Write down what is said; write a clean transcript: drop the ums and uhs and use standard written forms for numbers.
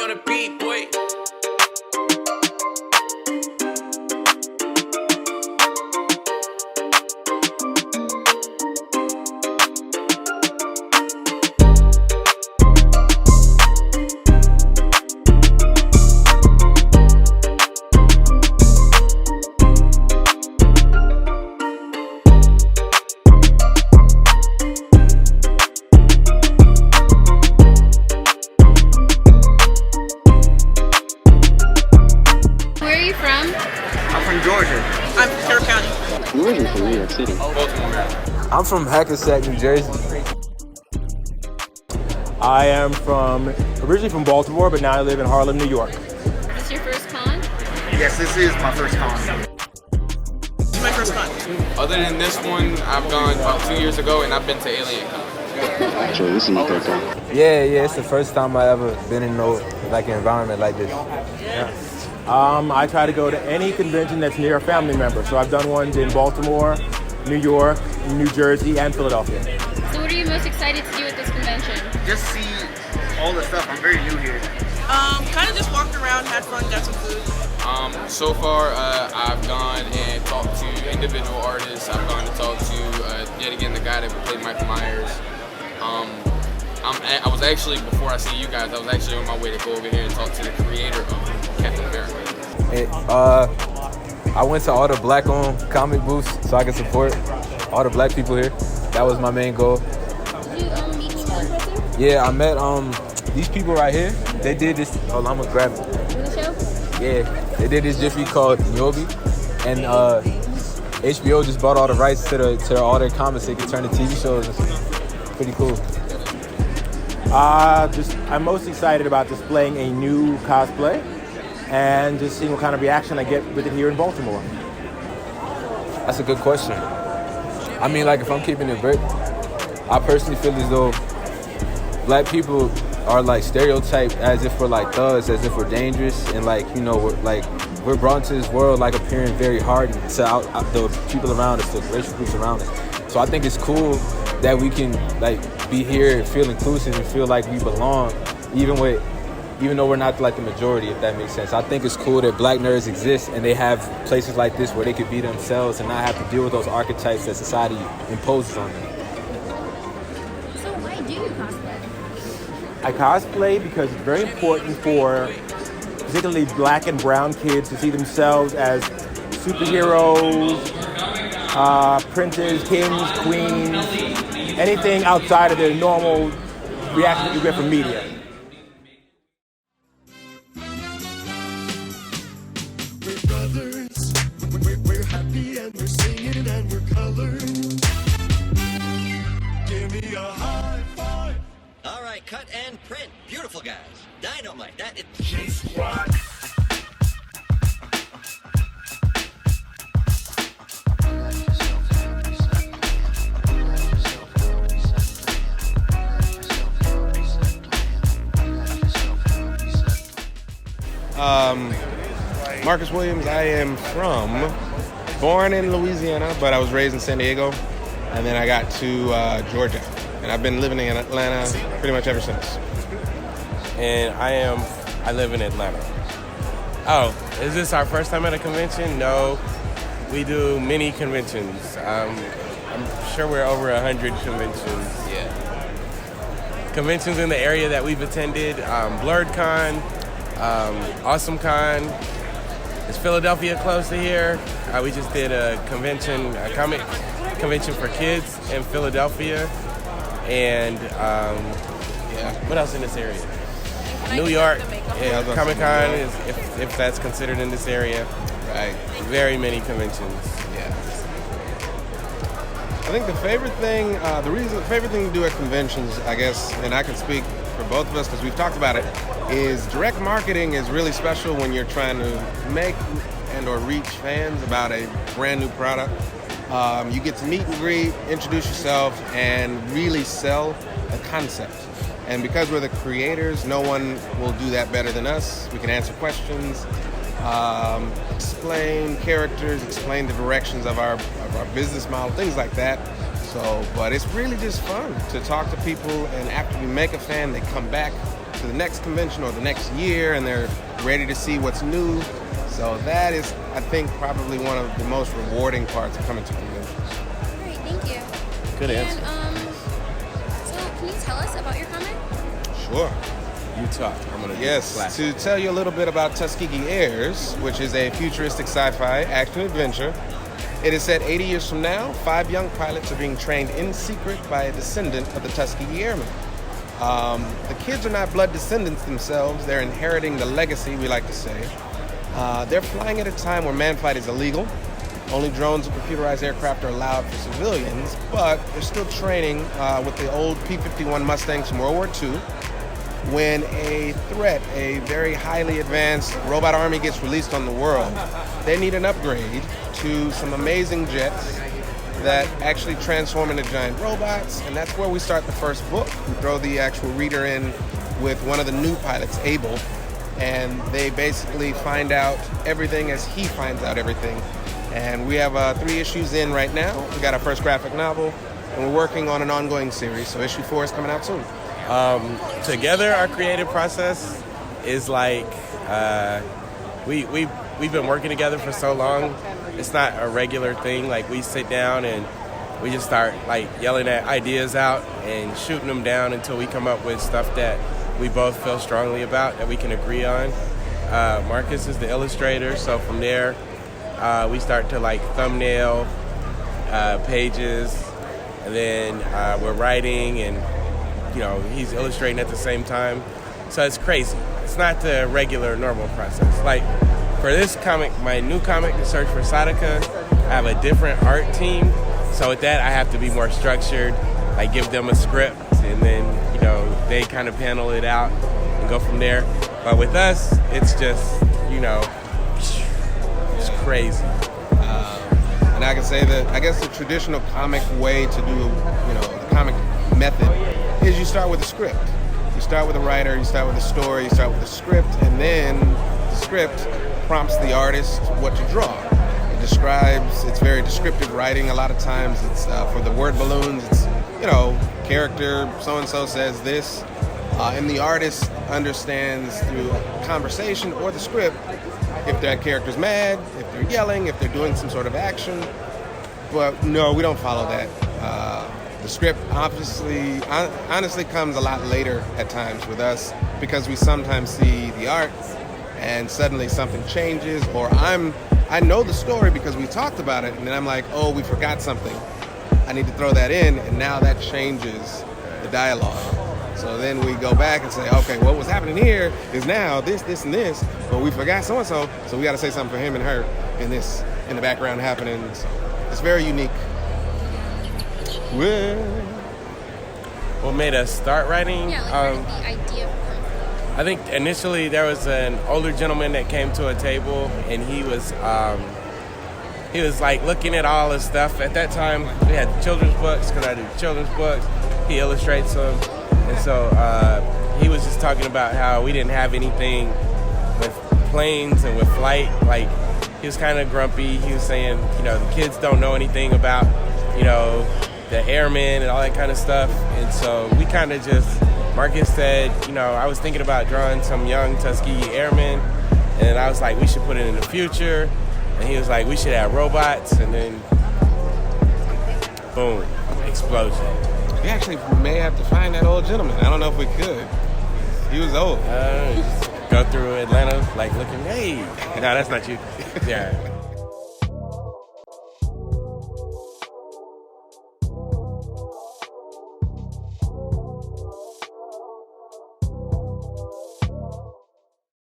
on the beat, boy. Georgia. I'm from Carroll County. I'm originally from New York City. Baltimore. I'm from Hackensack, New Jersey. I am originally from Baltimore, but now I live in Harlem, New York. Is this your first con? Yes, this is my first con. This is my first con. Other than this one, I've gone about 2 years ago, and I've been to Alien Con. Actually, this is my third con. Yeah, it's the first time I ever been in an environment like this. Yeah. I try to go to any convention that's near a family member. So I've done ones in Baltimore, New York, New Jersey, and Philadelphia. So what are you most excited to do at this convention? Just see all the stuff. I'm very new here. Kind of just walked around, had fun, got some food. So far, I've gone and talked to individual artists. I've gone to talk to, yet again, the guy that played Michael Myers. I was actually, before I see you guys, I was actually on my way to go over here and talk to the creator of Captain America. I went to all the black-owned comic booths so I could support all the black people here. That was my main goal. Did you meet people in person? Yeah, I met these people right here. They did this. Oh, I'm gonna grab it. In the show? Yeah, they did this jiffy called Nyobi, and HBO just bought all the rights to all their comics. They could turn to TV shows. It's pretty cool. I'm most excited about displaying a new cosplay and just seeing what kind of reaction I get with it here in Baltimore. That's a good question. I mean, if I'm keeping it brick, I personally feel as though black people are stereotyped as if we're thugs, as if we're dangerous, and we're brought into this world appearing very hardened to the people around us, the racial groups around us. So I think it's cool that we can be here and feel inclusive and feel like we belong, even though we're not the majority, if that makes sense. I think it's cool that black nerds exist and they have places like this where they could be themselves and not have to deal with those archetypes that society imposes on them. So why do you cosplay? I cosplay because it's very important for particularly black and brown kids to see themselves as superheroes, princes, kings, queens, anything outside of their normal reaction that you get from media. We're brothers, we're happy and we're singing and we're colored. Give me a high five. All right, cut and print. Beautiful guys. Dynamite. That is G-Squad. Marcus Williams. I am born in Louisiana, but I was raised in San Diego, and then I got to Georgia, and I've been living in Atlanta pretty much ever since. And I live in Atlanta. Oh, is this our first time at a convention? No, we do many conventions. I'm sure we're over 100 conventions. Yeah. Conventions in the area that we've attended, Blurred Con, Awesome Con. Is Philadelphia close to here? We just did a comic convention for kids in Philadelphia. And what else in this area? New York, Comic Con is if that's considered in this area. Right. Very many conventions. Yeah. I think the favorite thing to do at conventions, I guess, and I can speak for both of us because we've talked about it, is direct marketing is really special when you're trying to make and or reach fans about a brand new product. You get to meet and greet, introduce yourself, and really sell a concept. And because we're the creators, no one will do that better than us. We can answer questions, explain characters, explain the directions of our business model, things like that. But it's really just fun to talk to people, and after we make a fan, they come back to the next convention or the next year, and they're ready to see what's new. So that is, I think, probably one of the most rewarding parts of coming to conventions. Great, thank you. Good answer. So can you tell us about your comic? Sure. You talk. I'm gonna Yes, to tell you a little bit about Tuskegee Airs, which is a futuristic sci-fi action adventure. It is set 80 years from now. 5 young pilots are being trained in secret by a descendant of the Tuskegee Airmen. The kids are not blood descendants themselves. They're inheriting the legacy, we like to say. They're flying at a time where man flight is illegal. Only drones and computerized aircraft are allowed for civilians, but they're still training with the old P-51 Mustangs from World War II. When a threat, a very highly advanced robot army gets released on the world, they need an upgrade to some amazing jets that actually transform into giant robots, and that's where we start the first book. We throw the actual reader in with one of the new pilots, Abel, and they basically find out everything as he finds out everything. And we have 3 issues in right now. We got our first graphic novel, and we're working on an ongoing series, so issue 4 is coming out soon. Together, our creative process is like we've been working together for so long. It's not a regular thing. Like, we sit down and we just start like yelling at ideas out and shooting them down until we come up with stuff that we both feel strongly about, that we can agree on. Marcus is the illustrator, so from there we start to like thumbnail pages, and then we're writing, and he's illustrating at the same time. So it's crazy. It's not the regular, normal process. Like, for this comic, my new comic, The Search for Sadaka, I have a different art team. So with that, I have to be more structured. I give them a script, and then, they kind of panel it out and go from there. But with us, it's just, it's crazy. And I can say that, I guess the traditional comic way to do, the comic method is you start with a script. You start with a writer, you start with a story, you start with a script, and then the script prompts the artist what to draw. It describes, it's very descriptive writing. A lot of times it's for the word balloons, it's, character so-and-so says this, and the artist understands through conversation or the script if that character's mad, if they're yelling, if they're doing some sort of action. But no, we don't follow that. The script honestly comes a lot later at times with us, because we sometimes see the art and suddenly something changes, or I know the story because we talked about it, and then I'm like, oh, we forgot something. I need to throw that in, and now that changes the dialogue. So then we go back and say, okay, what was happening here is now this, and this, but we forgot so-and-so, so we got to say something for him and her, and this in the background happening. So it's very unique. What made us start writing? Yeah, like, where did the idea come from? I think initially there was an older gentleman that came to a table, and he was like looking at all his stuff. At that time, we had children's books, because I do children's books. He illustrates them. And so he was just talking about how we didn't have anything with planes and with flight. Like, he was kind of grumpy. He was saying, the kids don't know anything about, the airmen and all that kind of stuff. And so we kind of just, Marcus said, I was thinking about drawing some young Tuskegee airmen. And I was like, we should put it in the future. And he was like, we should have robots. And then, boom, explosion. We actually may have to find that old gentleman. I don't know if we could. He was old. Just go through Atlanta, like looking, hey. No, that's not you. Yeah.